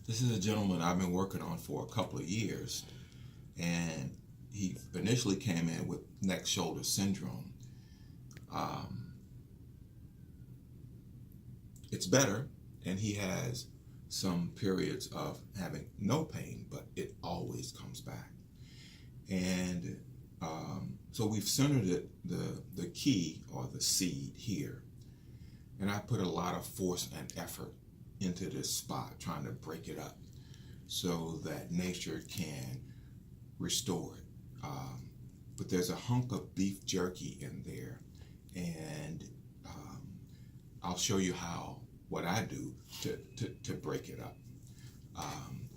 This is a gentleman I've been working on for a couple of years, and he initially came in with neck shoulder syndrome. Um, it's better, and he has some periods of having no pain, but it always comes back. And so we've centered the key or the seed here, and I put a lot of force and effort into this spot, trying to break it up so that nature can restore it. But there's a hunk of beef jerky in there, and I'll show you what I do to break it up. Um,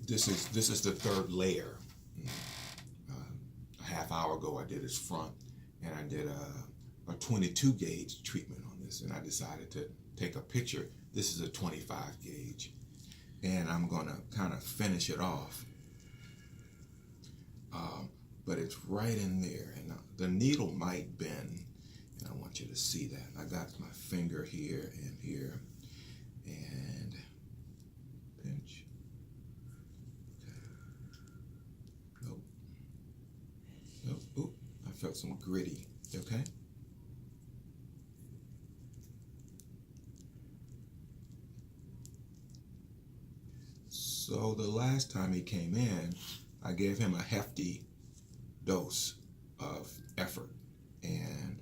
this is the third layer. A half hour ago, I did his front, and I did a 22 gauge treatment on this, and I decided to take a picture. This is a 25 gauge, and I'm going to kind of finish it off. But it's right in there, and the needle might bend, and I want you to see that. I got my finger here and here, and pinch. Okay. Nope. Nope. Oop, I felt some gritty. Okay. So the last time he came in, I gave him a hefty dose of effort, and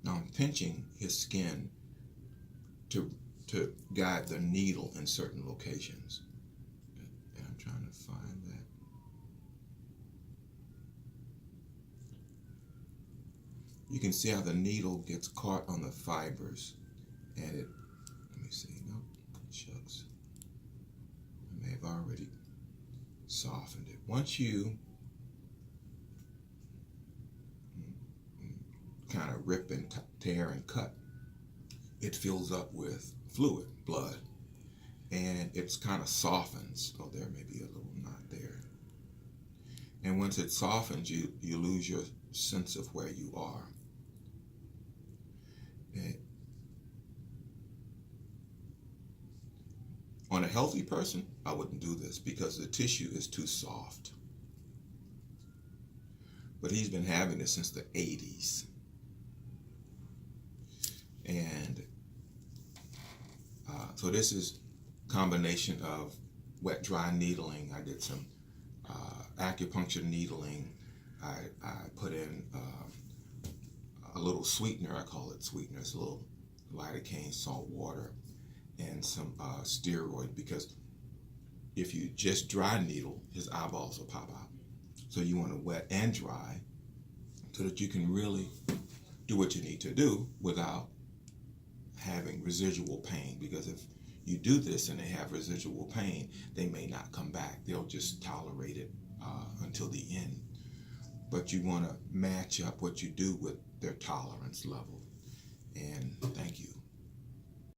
now I'm pinching his skin to guide the needle in certain locations, and I'm trying to find that. You can see how the needle gets caught on the fibers, and it, let me see, nope, shucks, I may have already softened it. Once you kind of rip and tear and cut, it fills up with fluid, blood, and it's kind of softens. Oh, there may be a little knot there. And once it softens, you lose your sense of where you are. And on a healthy person, I wouldn't do this because the tissue is too soft. But he's been having this since the 80s. And so this is combination of wet dry needling. I did some acupuncture needling. I put in a little sweetener. I call it sweetener. It's a little lidocaine, salt water, and some steroid, because if you just dry needle, his eyeballs will pop out. So you want to wet and dry so that you can really do what you need to do without having residual pain, because if you do this and they have residual pain, they may not come back. They'll just tolerate it until the end. But you want to match up what you do with their tolerance level. And thank you.